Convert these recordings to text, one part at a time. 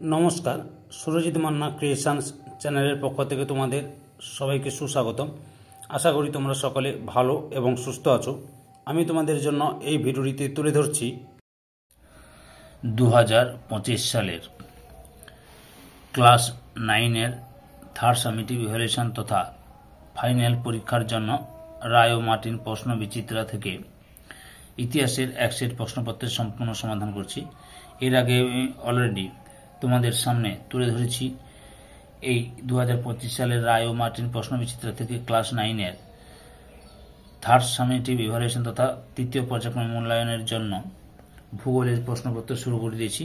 নমস্কার, সুরজিৎ মান্না ক্রিয়েশনস চ্যানেলের পক্ষ থেকে তোমাদের সবাইকে সুস্বাগতম। আশা করি তোমরা সকলে ভালো এবং সুস্থ আছো। আমি তোমাদের জন্য এই ভিডিওটিতে তুলে ধরছি 2025 সালের ক্লাস 9-এর থার্ড সামেটিভ ইভ্যালুয়েশন তথা ফাইনাল পরীক্ষার জন্য রায় ও মার্টিন প্রশ্ন বিচিত্রা থেকে ইতিহাসের এক সেট প্রশ্নপত্রের সম্পূর্ণ সমাধান করছি। এর আগে আমি অলরেডি তোমাদের সামনে তুলে ধরেছি এই 2025 সালের রায় ও মার্টিন প্রশ্ন বিচিত্রা থেকে ক্লাস 9-এর থার্ড সামেটিভ ইভ্যালুয়েশন তথা তৃতীয় পর্যায়ক্রমিক মূল্যায়নের জন্য ভূগোলের প্রশ্নপত্র শুরু করে দিয়েছি।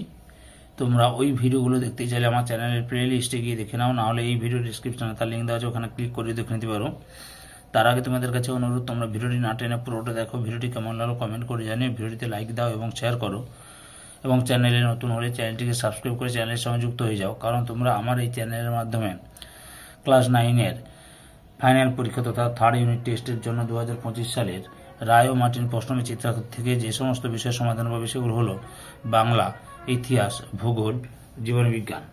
তোমরা ওই ভিডিওগুলো দেখতে চাইলে আমার চ্যানেলের প্লে লিস্টে গিয়ে দেখে নাও, না হলে এই ভিডিও ডিসক্রিপশনে তার লিঙ্ক দেওয়া আছে, ওখানে ক্লিক করে দেখে নিতে পারো। তার আগে তোমাদের কাছে অনুরোধ, তোমরা ভিডিওটি না টেনে পুরোটা দেখো। ভিডিওটি কেমন লাগলো কমেন্ট করে জানিয়ে ভিডিওটিতে লাইক দাও এবং শেয়ার করো, এবং চ্যানেলে নতুন হলে চ্যানেলটিকে সাবস্ক্রাইব করে চ্যানেলের সঙ্গে যুক্ত হয়ে যাও, কারণ তোমরা আমার এই চ্যানেলের মাধ্যমে ক্লাস 9-এর ফাইনাল পরীক্ষা তথা থার্ড ইউনিট টেস্টের জন্য 2025 সালের রায় ও মার্টিন প্রশ্ন বিচিত্রা থেকে যে সমস্ত বিষয়ের সমাধান পাবে সেগুলো হলো বাংলা, ইতিহাস, ভূগোল, জীবনবিজ্ঞান।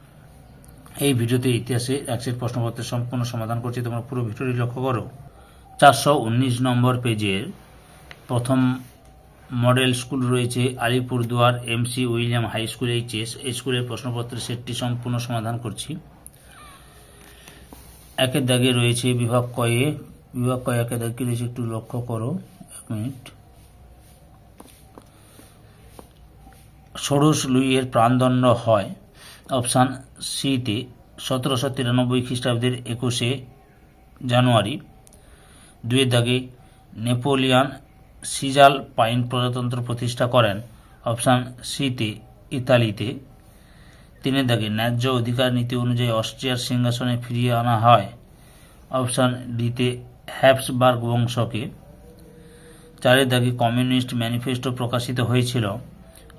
এই ভিডিওতে ইতিহাসে এক সেট প্রশ্নপত্রের সম্পূর্ণ সমাধান করছি, তোমরা পুরো ভিডিওটি লক্ষ্য করো। 419 নম্বর পেজের প্রথম মডেল স্কুল রয়েছে Alipurduar MC William high school HS. এই স্কুলের প্রশ্নপত্রের সেটটি সম্পূর্ণ সমাধান করছি। একের দাগে রয়েছে বিভাগ কয়ে একের দাগে রয়েছে, একটু লক্ষ্য করো, 1 মিনিট। ষোড়শ লুইয়ের প্রাণদণ্ড হয় অপশান সিতে 1793 খ্রিস্টাব্দের 21 জানুয়ারি। 2 দাগে নেপোলিয়ান সিজাল পাইন প্রজাতন্ত্র প্রতিষ্ঠা করেন অপশান সিতে ইতালিতে। 3 দাগে ন্যায্য অধিকার নীতি অনুযায়ী অস্ট্রিয়ার সিংহাসনে ফিরিয়ে আনা হয় অপশান ডিতে হ্যাবসবার্গ বংশকে। 4 দাগে কমিউনিস্ট ম্যানিফেস্টো প্রকাশিত হয়েছিল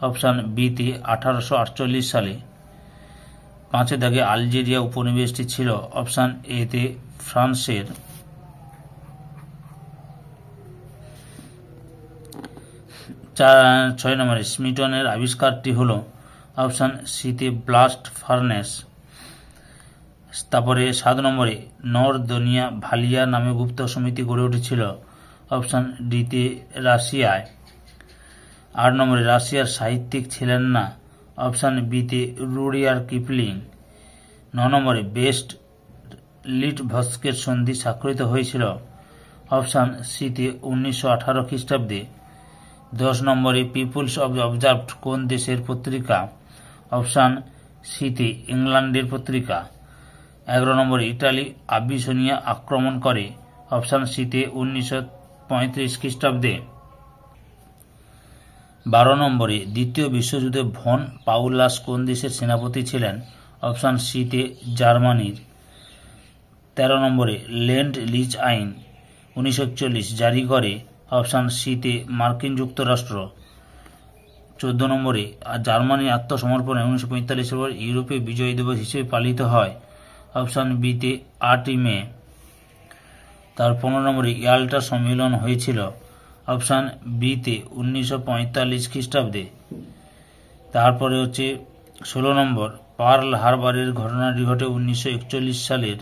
অপশান বিতে 1848 সালে। 5 দাগে আলজেরিয়া উপনিবেশটি ছিল অপশান এতে ফ্রান্সের। 6 নম্বরে স্মিটনের আবিষ্কারটি হল অপশান সিতে ব্লাস্ট ফার্নেস। তারপরে 7 নম্বরে নরদনিয়া ভালিয়া নামে গুপ্ত সমিতি গড়ে উঠেছিল অপশান ডিতে রাশিয়ায়। 8 নম্বরে রাশিয়ার সাহিত্যিক ছিলেন না অপশান বিতে রুডিয়ার্ড কিপলিং। 9 নম্বরে বেস্ট লিটভস্কের সন্ধি স্বাক্ষরিত হয়েছিল অপশান সিতে 1918 খ্রিস্টাব্দে। 10 নম্বরে পিপুলস অবজার্ভড কোন দেশের পত্রিকা অপশান সিতে ইংল্যান্ডের পত্রিকা। 11 নম্বরে ইটালি আবিসিনিয়া আক্রমণ করে অপশান সিতে 1935 খ্রিস্টাব্দে। 12 নম্বরে দ্বিতীয় বিশ্বযুদ্ধে ভন পাউলাস কোন দেশের সেনাপতি ছিলেন অপশান সিতে জার্মানির। 13 নম্বরে ল্যান্ড লিজ আইন 1941 জারি করে অপশান সিতে মার্কিন যুক্তরাষ্ট্র। 14 নম্বরে জার্মানি আত্মসমর্পণে 1945 পর ইউরোপে বিজয় দিবস হিসেবে পালিত হয় অপশান বিতে 8 মে। তার 15 নম্বরে ইয়াল্টা সম্মেলন হয়েছিল অপশান বিতে 1945 খ্রিস্টাব্দে। তারপরে হচ্ছে 16 নম্বর পার্ল হারবারের ঘটনাটি ঘটে 1941 সালের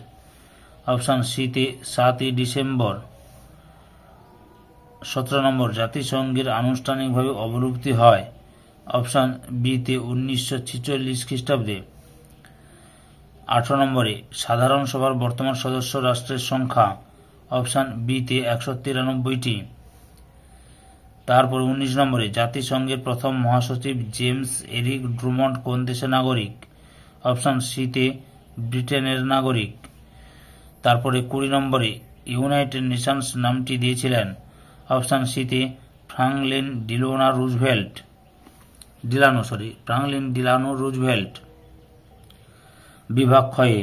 অপশান সিতে 7 ডিসেম্বর। 17 নম্বর জাতিসংঘের আনুষ্ঠানিকভাবে অবলুপ্তি হয় অপশান বিতে 1946 খ্রিস্টাব্দে। 18 নম্বরে সাধারণ সভার বর্তমান সদস্য রাষ্ট্রের সংখ্যা অপশান বিতে 193টি। তারপর 19 নম্বরে জাতিসংঘের প্রথম মহাসচিব জেমস এরিক ড্রুমন্ড কোন দেশের নাগরিক অপশান সিতে ব্রিটেনের নাগরিক। তারপরে 20 নম্বরে ইউনাইটেড নেশনস নামটি দিয়েছিলেন অপশান সিতে ফ্রাঙ্কলিন ডিলানো রুজভেল্ট। বিভাগ ক্ষয়ে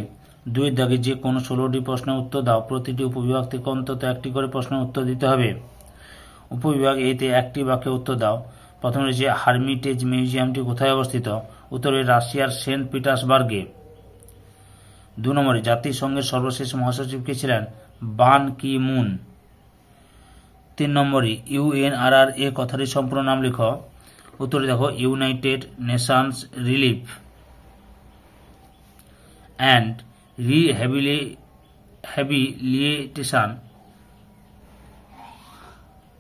2 দাগে যে কোনো 16টি প্রশ্নের উত্তর দাও। প্রতিটি উপবিভাগ থেকে অন্তত একটি করে প্রশ্নের উত্তর দিতে হবে। উপবিভাগ এতে একটি বাক্যে উত্তর দাও। প্রথমে রয়েছে হার্মিটেজ মিউজিয়ামটি কোথায় অবস্থিত? উত্তরে রাশিয়ার সেন্ট পিটার্সবার্গে। 2 নম্বরে জাতিসংঘের সর্বশেষ মহাসচিব কে ছিলেন? বান কি মুন। 3 নম্বরে ইউএনআরআর কথাটির সম্পূর্ণ নাম লিখো। উত্তরে দেখো United Nations relief. And rehabilitation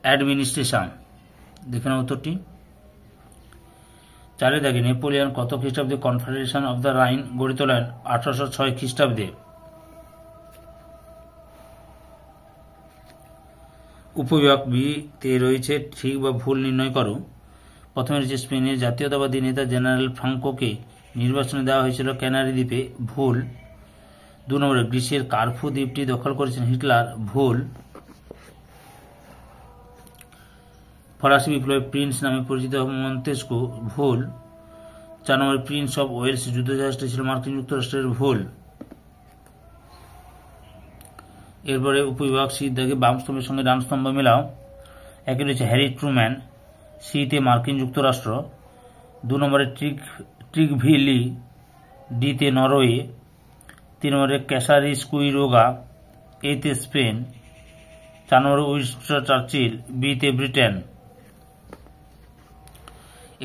administration. দেখে নাও উত্তরটি। 4 দাগে নেপোলিয়ন কত খ্রিস্টাব্দে কনফেডারেশন অব দ্য রাইন গড়ে তোলেন? 1806 খ্রিস্টাব্দে। উপবিভাগ বি-তে রয়েছে ঠিক বা ভুল নির্ণয় করো। প্রথমে রয়েছে স্পেনের জাতীয়তাবাদী নেতা জেনারেল ফ্রাঙ্কোকে নির্বাচনে দেওয়া হয়েছিল ক্যানারি দ্বীপে, ভুল। 2 নম্বরে গ্রিসের কার্ফু দ্বীপটি দখল করেছেন হিটলার, ভুল। ফরাসি বিপ্লবে প্রিন্স নামে পরিচিত মন্তেস্কু, ভুল। 4 নম্বরে প্রিন্স অব ওয়েলস যুদ্ধজাহাজটি ছিল মার্কিন যুক্তরাষ্ট্রের, ভুল। এরপরে উপবিভাগ সি দাগে বাম স্তম্ভের সঙ্গে ডান স্তম্ভ মেলাও। একে রয়েছে হ্যারি ট্রুম্যান, সিতে মার্কিন যুক্তরাষ্ট্র। 2 নম্বরে ট্রিগভিলি, ডিতে নরওয়ে। 3 নম্বরে ক্যাসারিস্কুইরোগা, এতে স্পেন। 4 নম্বরে উইনস্টন চার্চিল, বিতে ব্রিটেন।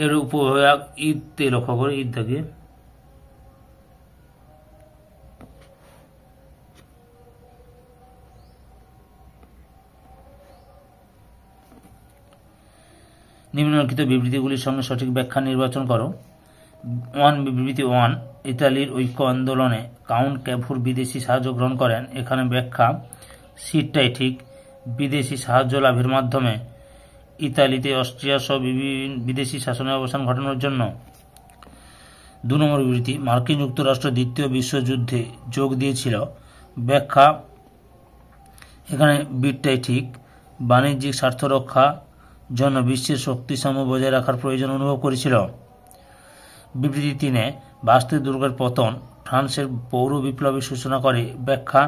এর উপবিভাগ ঈদতে লক্ষ্য করে, ঈদ দাগে নিম্নলিখিত বিবৃতিগুলির সঙ্গে সঠিক ব্যাখ্যা নির্বাচন করো। 1 বিবৃতি 1, ইতালির ঐক্য আন্দোলনে কাউন্ট ক্যাভুর বিদেশি সাহায্য গ্রহণ করেন। এখানে ব্যাখ্যা সিটটাই ঠিক। বিদেশি সাহায্য লাভের মাধ্যমে ইতালিতে অস্ট্রিয়া সহ বিদেশি শাসনের অবসান ঘটানোর জন্য। 2 নম্বর বিবৃতি, মার্কিন যুক্তরাষ্ট্র দ্বিতীয় বিশ্বযুদ্ধে যোগ দিয়েছিল। ব্যাখ্যা এখানে বিটটাই ঠিক। বাণিজ্যিক স্বার্থ রক্ষা জন্য বিশ্বের শক্তিসমূহ বজায় রাখার প্রয়োজন অনুভব করেছিল। বিবৃতি 3, বাস্তিল দুর্গের পতন ফ্রান্সের পৌর বিপ্লবের সূচনা করে। ব্যাখ্যা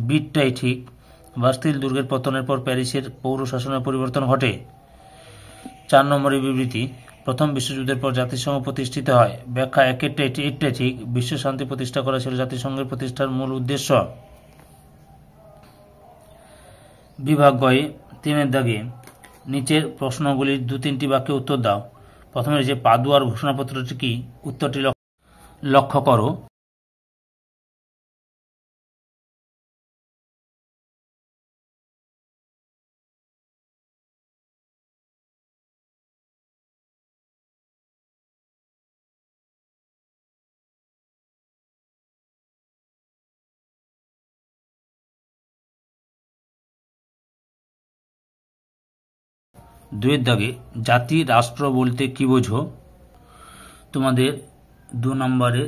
বিটটাই ঠিক। বাস্তিল দুর্গের পতনের পর প্যারিসের পৌর শাসনের পরিবর্তন ঘটে। 4 নম্বরের বিবৃতি, প্রথম বিশ্বযুদ্ধের পর জাতিসংঘ প্রতিষ্ঠিত হয়। ব্যাখ্যা একটাই ঠিক। বিশ্ব শান্তি প্রতিষ্ঠা করা ছিল জাতিসংঘের প্রতিষ্ঠার মূল উদ্দেশ্য। বিভাগ গয়ে 3 দাগে নিচের প্রশ্নগুলির 2-3টি বাক্যে উত্তর দাও। প্রথমে রয়েছে পাদুয়ার ঘোষণাপত্রটি কি? উত্তরটি লক্ষ্য করো। দুয়ের দাগে জাতি রাষ্ট্র বলতে কি বোঝো? তোমাদের 2 নম্বরের,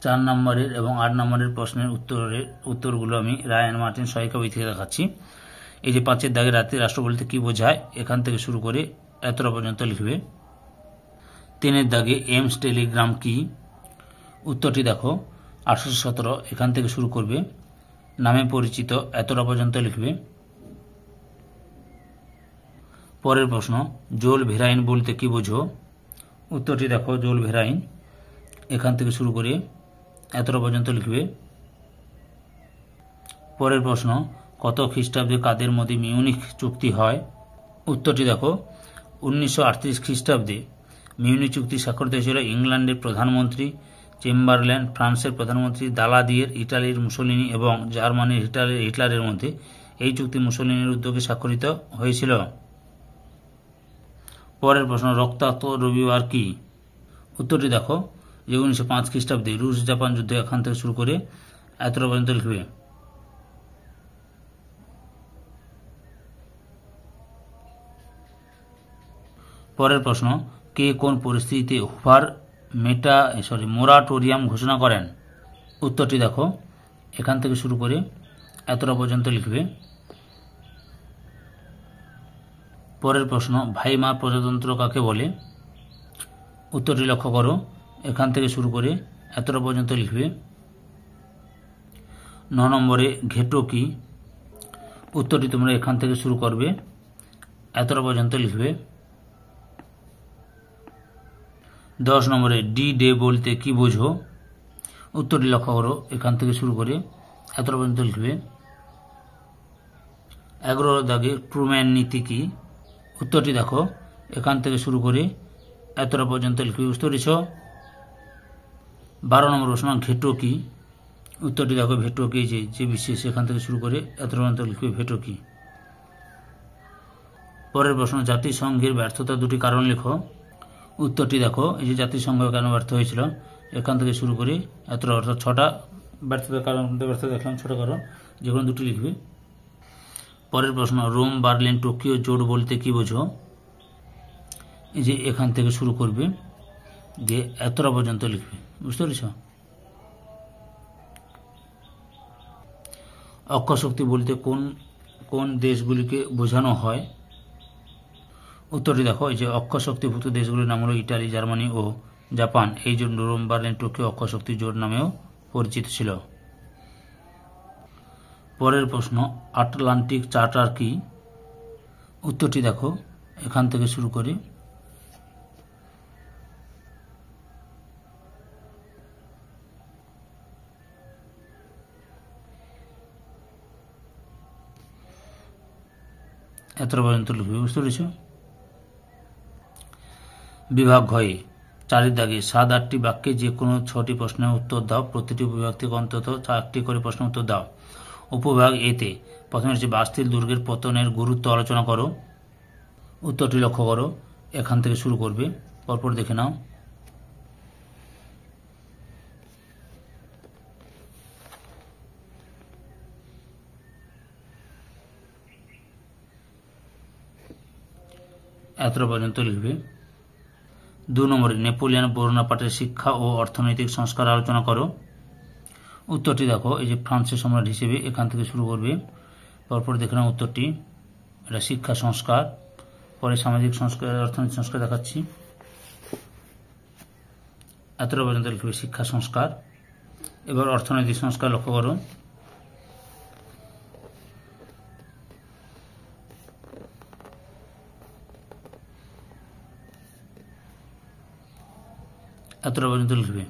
4 নম্বরের এবং 8 নম্বরের প্রশ্নের উত্তরগুলো আমি রায় অ্যান্ড মার্টিন সহায়িকা বই থেকে দেখাচ্ছি। এই যে 5 দাগে জাতি রাষ্ট্র বলতে কি বোঝায়, এখান থেকে শুরু করে এতটা পর্যন্ত লিখবে। 3 দাগে এমস টেলিগ্রাম কি? উত্তরটি দেখো 1817, এখান থেকে শুরু করবে। নামে পরিচিত এতটা পর্যন্ত লিখবে। পরের প্রশ্ন, জোল ভেরাইন বলতে কি বোঝো? উত্তরটি দেখো জোল ভেরাইন, এখান থেকে শুরু করে এতটা পর্যন্ত লিখবে। পরের প্রশ্ন, কত খ্রিস্টাব্দে কাদের মধ্যে মিউনিখ চুক্তি হয়? উত্তরটি দেখো 1938 খ্রিস্টাব্দে মিউনিখ চুক্তি স্বাক্ষরিত হয়েছিল ইংল্যান্ডের প্রধানমন্ত্রী চেম্বারল্যান্ড, ফ্রান্সের প্রধানমন্ত্রী দালাদিয়ের, ইটালির মুসোলিনি এবং জার্মানির হিটলারের মধ্যে। এই চুক্তি মুসোলিনির উদ্যোগে স্বাক্ষরিত হয়েছিল। পরের প্রশ্ন, রক্তাক্ত রবিবার কি? উত্তরটি দেখো যে 1905 খ্রিস্টাব্দে রুশ জাপান যুদ্ধ, এখান থেকে শুরু করে এতটা পর্যন্ত লিখবে। পরের প্রশ্ন, কে কোন পরিস্থিতিতে মোরাটোরিয়াম ঘোষণা করেন? উত্তরটি দেখো এখান থেকে শুরু করে এতটা পর্যন্ত লিখবে। পরের প্রশ্ন, ভাইমার প্রজাতন্ত্র কাকে বলে? উত্তরটি লক্ষ্য করো, এখান থেকে শুরু করে এতটা পর্যন্ত লিখবে। 9 নম্বরে ঘেটো কি? উত্তরটি তোমরা এখান থেকে শুরু করবে, এতটা পর্যন্ত লিখবে। 10 নম্বরে ডি ডে বলতে কি বোঝো? উত্তরটি লক্ষ্য করো, এখান থেকে শুরু করে এতটা পর্যন্ত লিখবে। 11 দাগে ট্রুম্যান নীতি কি? উত্তরটি দেখো এখান থেকে শুরু করে এতটা পর্যন্ত লিখবে। বুঝতে পেরেছ? 12 নম্বর প্রশ্ন, ঘেটো কি? উত্তরটি দেখো ভেটো কি, যে বিশেষ, এখান থেকে শুরু করে এত পর্যন্ত লিখবে ভেটো কি। পরের প্রশ্ন, জাতিসংঘের ব্যর্থতা দুটি কারণ লেখো। উত্তরটি দেখো, এই যে জাতিসংঘ কেন ব্যর্থ হয়েছিল, এখান থেকে শুরু করে এত, অর্থাৎ 6টা ব্যর্থতার কারণ, ব্যর্থতা দেখলাম 6টা কারণ, যে কোনো দুটি লিখবে। পরের প্রশ্ন, রোম, বার্লিন, টোকিও জোট বলতে কি বোঝো। এই যে এখান থেকে শুরু করবে, দিয়ে এতটা পর্যন্ত লিখবে, বুঝতে পেরেছ। অক্ষশক্তি বলতে কোন কোন দেশগুলিকে বোঝানো হয়। উত্তরটি দেখো, এই যে অক্ষশক্তিভুক্ত দেশগুলির নাম হলো ইটালি, জার্মানি ও জাপান। এই জন্য রোম, বার্লিন, টোকিও অক্ষশক্তি জোট নামেও পরিচিত ছিল। পরের প্রশ্ন, আটলান্টিক চার্টার কি। উত্তরটি দেখো, এখান থেকে শুরু করে এত পর্যন্ত লিখবে, বুঝতে পেরেছ। বিভাগ ঘয়ে 4 দাগে 7-8টি বাক্যে যে কোনো 6টি প্রশ্নের উত্তর দাও। প্রতিটি বিভাগ থেকে অন্তত 4টি করে প্রশ্ন উত্তর দাও। উপবিভাগ এতে প্রথমে হচ্ছে বাস্তিল দুর্গের পতনের গুরুত্ব আলোচনা করো। উত্তরটি লক্ষ্য করো, এখান থেকে শুরু করবে, পরপর দেখে নাও। এত পর্যন্ত লিখবে। 2 নম্বরে নেপোলিয়ন বোনাপার্টের শিক্ষা ও অর্থনৈতিক সংস্কার আলোচনা করো। উত্তরটি দেখো, এই যে ফ্রান্সের সম্রাট হিসেবে, এখান থেকে শুরু করবে, পরপর দেখে নাও উত্তরটি। এটা শিক্ষা সংস্কার, পরে সামাজিক সংস্কার, অর্থনৈতিক সংস্কার দেখাচ্ছি। এতটা পর্যন্ত লিখবে শিক্ষা সংস্কার। এবার অর্থনৈতিক সংস্কার লক্ষ্য করো। এতটা পর্যন্ত লিখবে।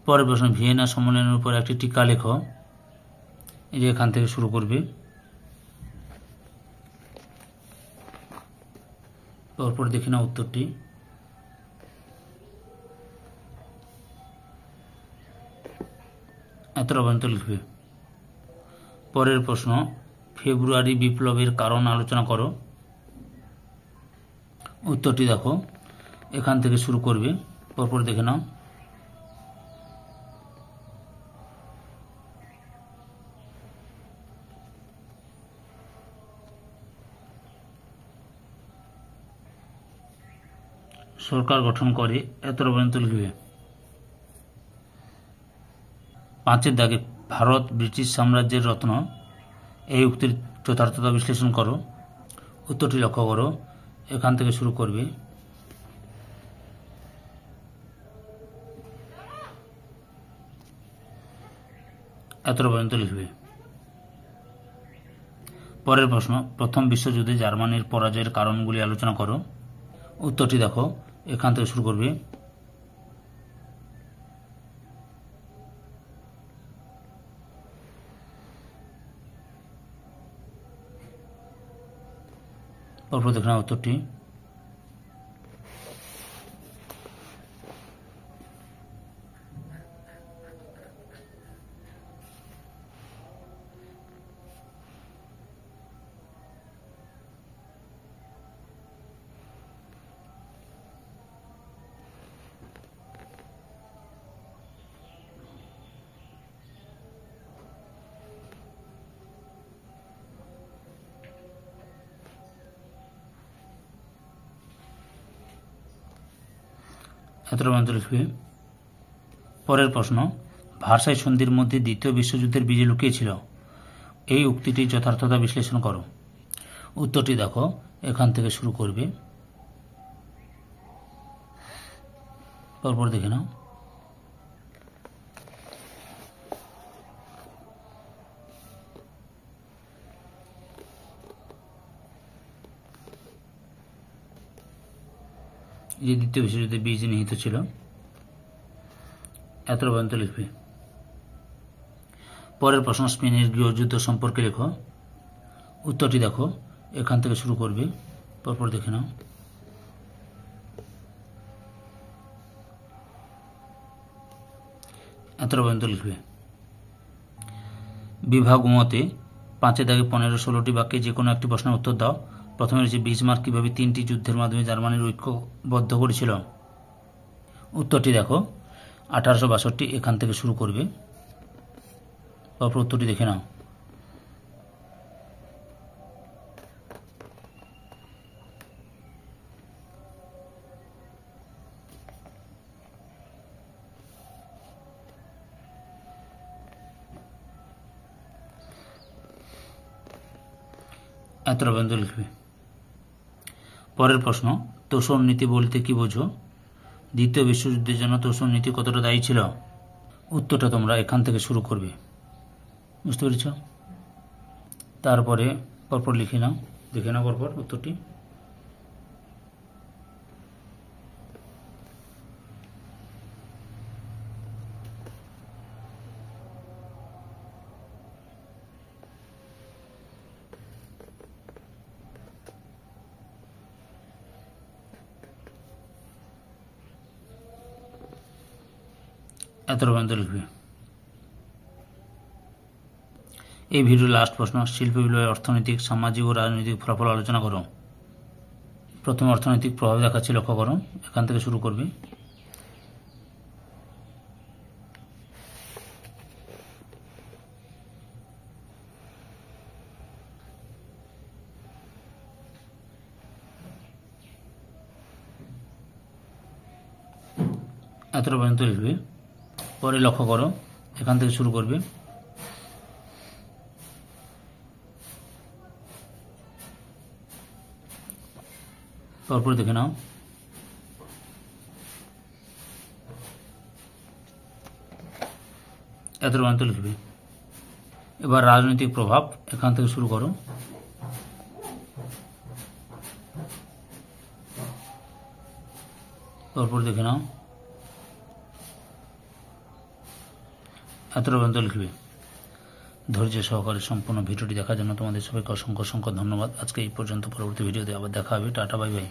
পরের প্রশ্ন, ভিয়েনা সম্মেলনের উপর একটি টিকা লেখো। এই যে এখান থেকে শুরু করবে, পরপর দেখে নাও উত্তরটি। এতটা পর্যন্ত লিখবে। পরের প্রশ্ন, ফেব্রুয়ারি বিপ্লবের কারণ আলোচনা করো। উত্তরটি দেখো, এখান থেকে শুরু করবে, পরপর দেখে নাও। সরকার গঠন করে, এতটা পর্যন্ত লিখবে। 5 দাগে ভারত ব্রিটিশ সাম্রাজ্যের রত্ন, এই উক্তির যথার্থতা বিশ্লেষণ করো। উত্তরটি লক্ষ্য করো, এখান থেকে শুরু করবে, এতটা পর্যন্ত লিখবে। পরের প্রশ্ন, প্রথম বিশ্বযুদ্ধে জার্মানির পরাজয়ের কারণগুলি আলোচনা করো। উত্তরটি দেখো, এখান থেকে শুরু করবে, পরপর দেখে নাও উত্তরটি। এতটা পর্যন্ত লিখবে। পরের প্রশ্ন, ভার্সাই সন্ধির মধ্যে দ্বিতীয় বিশ্বযুদ্ধের বীজ লুকিয়ে ছিল, এই উক্তিটির যথার্থতা বিশ্লেষণ করো। উত্তরটি দেখো, এখান থেকে শুরু করবে, পরপর দেখে নাও। যে দ্বিতীয় বিশ্বযুদ্ধে বীজ নিহিত ছিল, এতটা পর্যন্ত লিখবে। পরের প্রশ্ন, স্পেনের গৃহযুদ্ধ সম্পর্কে লেখো। উত্তরটি দেখো, এখান থেকে শুরু করবে, পরপর দেখে নাও। এতটা পর্যন্ত লিখবে। বিভাগ মতে 5 দাগে 15, 16টি বাক্যে যে কোনো একটি প্রশ্নের উত্তর দাও। প্রথমে রয়েছে বিসমার্ক কিভাবে 3টি যুদ্ধের মাধ্যমে জার্মানির ঐক্যবদ্ধ করেছিল। উত্তরটি দেখো 1862, এখান থেকে শুরু করবে। তারপর উত্তরটি দেখে নাও। এতটা পর্যন্ত লিখবে। পরের প্রশ্ন, তোষণ নীতি বলতে কি বোঝো? দ্বিতীয় বিশ্বযুদ্ধের জন্য তোষণ নীতি কতটা দায়ী ছিল? উত্তরটা তোমরা এখান থেকে শুরু করবে। বুঝতে পেরেছ? তারপরে পরপর লিখে নাও, দেখে নাও পরপর উত্তরটি। এতটা পর্যন্ত লিখবে। এই ভিডিওর লাস্ট প্রশ্ন, শিল্প বিপ্লবের অর্থনৈতিক, সামাজিক ও রাজনৈতিক ফলাফল আলোচনা করো। প্রথমে অর্থনৈতিক প্রভাব দেখাচ্ছি, লক্ষ্য করো, এখান থেকে শুরু করবে। এতটা পর্যন্ত লিখবে। পরে লক্ষ্য করো, এখান থেকে শুরু করবে। তারপরে দেখে নাও। এত পর্যন্ত লিখবে। এবার রাজনৈতিক প্রভাব, এখান থেকে শুরু করো। তারপর দেখে নাও। এতটা পর্যন্ত লিখবে। ধৈর্য সহকারে সম্পূর্ণ ভিডিওটি দেখার জন্য তোমাদের সবাইকে অসংখ্য অসংখ্য ধন্যবাদ। আজকে এই পর্যন্ত, পরবর্তী ভিডিওতে আবার দেখা হবে। Tata, bye bye.